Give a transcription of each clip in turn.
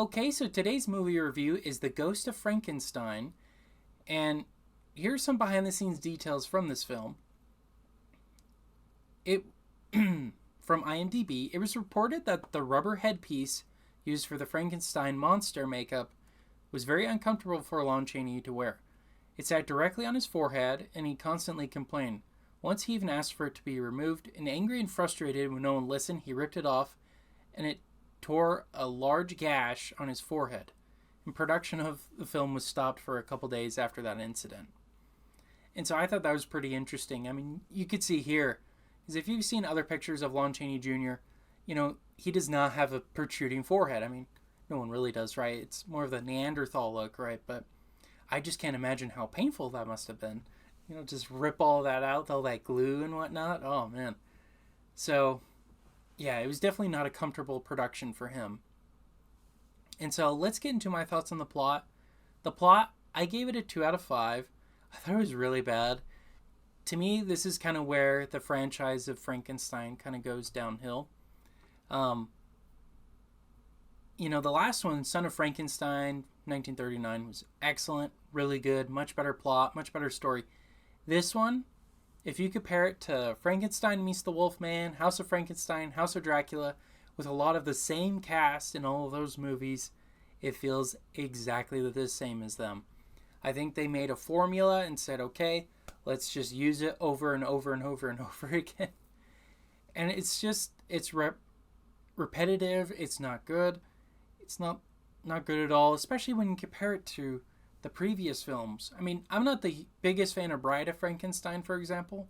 Okay, so today's movie review is The Ghost of Frankenstein, and here's some behind the scenes details from this film. It from IMDb, it was reported that the rubber headpiece used for the Frankenstein monster makeup was very uncomfortable for Lon Chaney to wear. It sat directly on his forehead, and he constantly complained. Once he even asked for it to be removed, and angry and frustrated when no one listened, he ripped it off, and it tore a large gash on his forehead. And production of the film was stopped for a couple days after that incident. And so I thought that was pretty interesting. I mean, you could see here, because if you've seen other pictures of Lon Chaney Jr., he does not have a protruding forehead. I mean, no one really does, right? It's more of the Neanderthal look, right? But I just can't imagine how painful that must have been. Just rip all that out, all that glue and whatnot. Oh, man. So, yeah, it was definitely not a comfortable production for him. And so let's get into my thoughts on the plot. The plot, I gave it a 2 out of 5. I thought it was really bad. To me, this is kind of where the franchise of Frankenstein kind of goes downhill. The last one, Son of Frankenstein, 1939, was excellent, really good, much better plot, much better story. This one, if you compare it to Frankenstein Meets the Wolfman, House of Frankenstein, House of Dracula, with a lot of the same cast in all of those movies, it feels exactly the same as them. I think they made a formula and said, okay, let's just use it over and over and over and over again. And it's repetitive. It's not good. It's not good at all, especially when you compare it to the previous films. I mean, I'm not the biggest fan of Bride of Frankenstein, for example.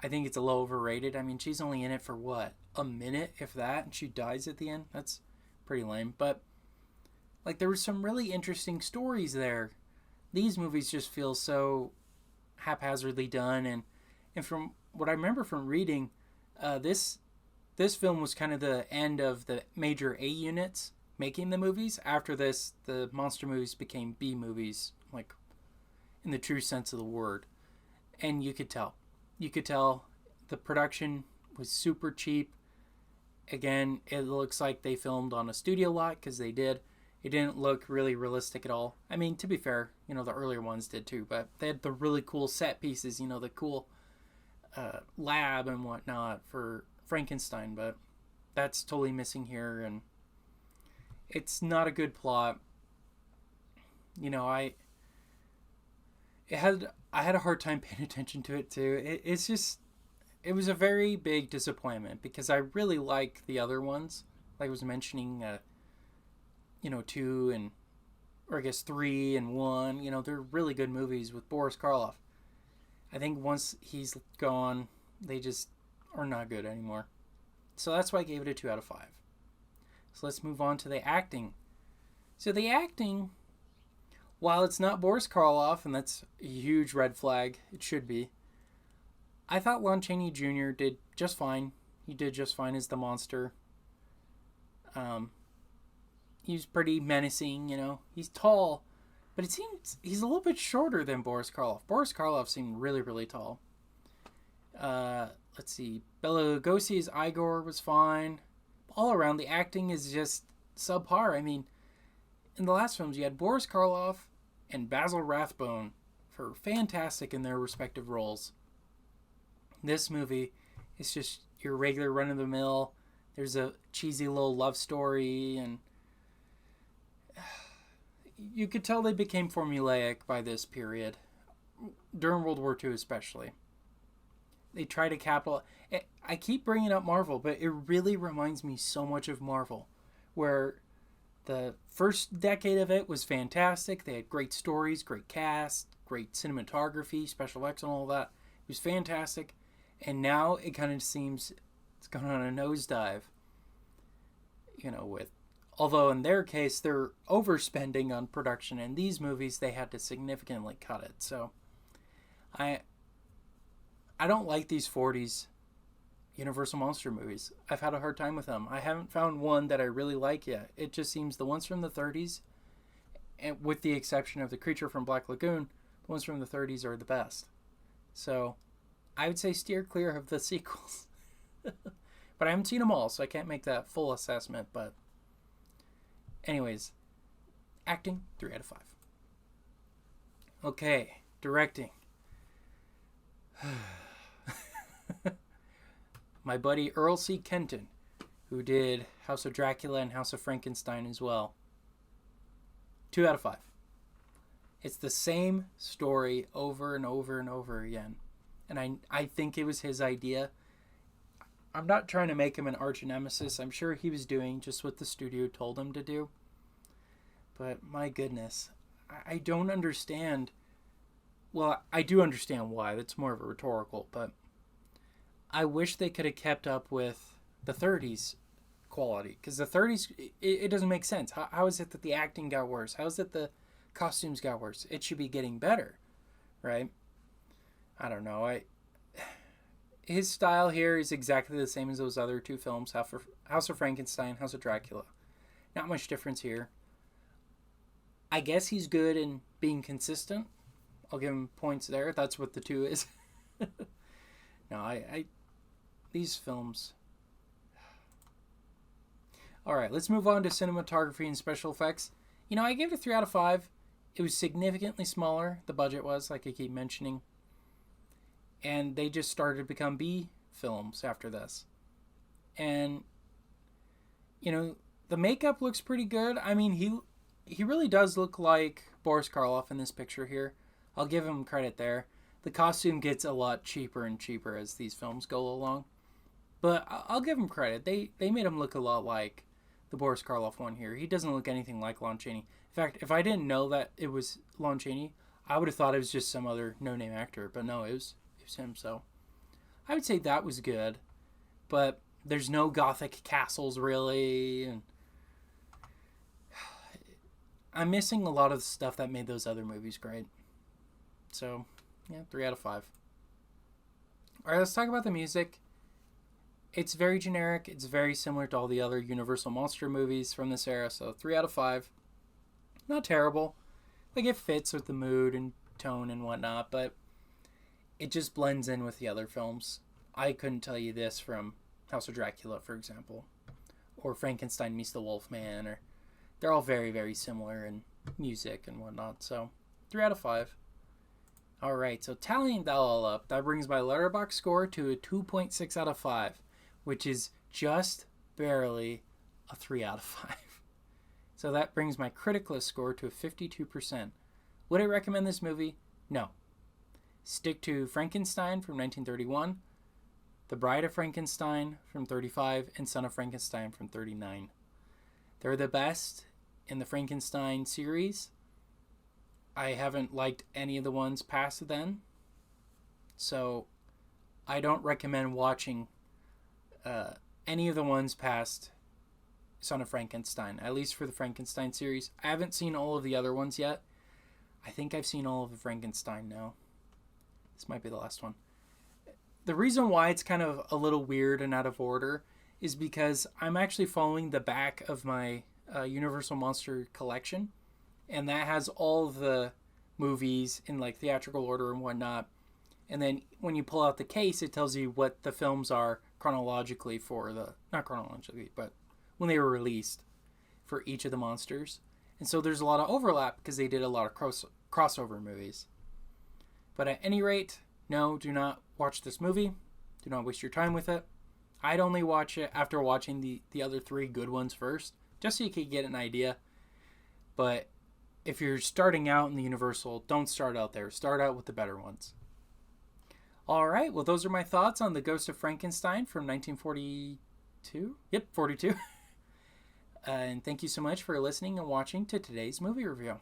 I think it's a little overrated. I mean, she's only in it for what? A minute, if that, and she dies at the end? That's pretty lame. But, there were some really interesting stories there. These movies just feel so haphazardly done, and from what I remember from reading, this film was kind of the end of the major A units making the movies. After this, the monster movies became B movies, in the true sense of the word. And you could tell the production was super cheap. Again, it looks like they filmed on a studio lot, because they did. It didn't look really realistic at all. I mean, to be fair, the earlier ones did too, but they had the really cool set pieces, the cool lab and whatnot for Frankenstein, but that's totally missing here, and it's not a good plot. I had a hard time paying attention to it too. It was a very big disappointment, because I really like the other ones. Like I was mentioning, 2 and, or I guess 3 and 1, they're really good movies with Boris Karloff. I think once he's gone, they just are not good anymore. So that's why I gave it a 2 out of 5. So let's move on to the acting. So the acting, while it's not Boris Karloff, and that's a huge red flag, it should be, I thought Lon Chaney Jr. did just fine. He did just fine as the monster. He's pretty menacing, He's tall, but it seems he's a little bit shorter than Boris Karloff. Boris Karloff seemed really, really tall. Let's see. Bela Lugosi's Igor was fine. All around, the acting is just subpar. I mean, in the last films, you had Boris Karloff and Basil Rathbone for fantastic in their respective roles. This movie is just your regular run-of-the-mill. There's a cheesy little love story, and you could tell they became formulaic by this period, during World War II especially. They try to capitalize. I keep bringing up Marvel, but it really reminds me so much of Marvel, where the first decade of it was fantastic. They had great stories, great cast, great cinematography, special effects, and all that. It was fantastic. And now it kind of seems it's gone on a nosedive. Although in their case, they're overspending on production. In these movies, they had to significantly cut it. So I don't like these 40s Universal Monster movies. I've had a hard time with them. I haven't found one that I really like yet. It just seems the ones from the 30s, and with the exception of The Creature from Black Lagoon, the ones from the 30s are the best. So I would say steer clear of the sequels. But I haven't seen them all, so I can't make that full assessment. But Anyways, acting, 3 out of 5. Okay, directing. My buddy Erle C. Kenton, who did House of Dracula and House of Frankenstein as well. 2 out of 5. It's the same story over and over and over again. And I think it was his idea. I'm not trying to make him an arch nemesis. I'm sure he was doing just what the studio told him to do. But my goodness, I don't understand. Well, I do understand why. That's more of a rhetorical. But I wish they could have kept up with the 30s quality. Because the 30s, it doesn't make sense. How is it that the acting got worse? How is it the costumes got worse? It should be getting better, right? I don't know. His style here is exactly the same as those other two films, House of Frankenstein, House of Dracula. Not much difference here. I guess he's good in being consistent. I'll give him points there. That's what the 2 is. No, these films. All right, let's move on to cinematography and special effects. I gave it a 3 out of 5. It was significantly smaller. The budget was, like I keep mentioning. And they just started to become B films after this. And, the makeup looks pretty good. I mean, he really does look like Boris Karloff in this picture here. I'll give him credit there. The costume gets a lot cheaper and cheaper as these films go along. But I'll give him credit. They made him look a lot like the Boris Karloff one here. He doesn't look anything like Lon Chaney. In fact, if I didn't know that it was Lon Chaney, I would have thought it was just some other no-name actor. But no, it was him. So I would say that was good. But there's no gothic castles really. And I'm missing a lot of the stuff that made those other movies great. So, yeah, 3 out of 5. All right, let's talk about the music. It's very generic. It's very similar to all the other Universal Monster movies from this era. So 3 out of 5. Not terrible. Like, it fits with the mood and tone and whatnot, but it just blends in with the other films. I couldn't tell you this from House of Dracula, for example, or Frankenstein meets the Wolfman, or they're all very, very similar in music and whatnot. So 3 out of 5. All right, so tallying that all up, that brings my Letterboxd score to a 2.6 out of 5, which is just barely a 3 out of 5. So that brings my critic list score to a 52%. Would I recommend this movie? No. Stick to Frankenstein from 1931, The Bride of Frankenstein from 35, and Son of Frankenstein from 39. They're the best in the Frankenstein series. I haven't liked any of the ones past then, so I don't recommend watching any of the ones past Son of Frankenstein, at least for the Frankenstein series. I haven't seen all of the other ones yet. I think I've seen all of the Frankenstein now. This might be the last one. The reason why it's kind of a little weird and out of order is because I'm actually following the back of my Universal Monster collection, and that has all the movies in like theatrical order and whatnot. And then when you pull out the case, it tells you what the films are chronologically not chronologically, but when they were released for each of the monsters. And so there's a lot of overlap because they did a lot of crossover movies. But at any rate, no, do not watch this movie. Do not waste your time with it. I'd only watch it after watching the other 3 good ones first, just so you can get an idea. But if you're starting out in the Universal, don't start out there. Start out with the better ones. All right, well, those are my thoughts on the Ghost of Frankenstein from 1942. Yep, 42. And thank you so much for listening and watching to today's movie review.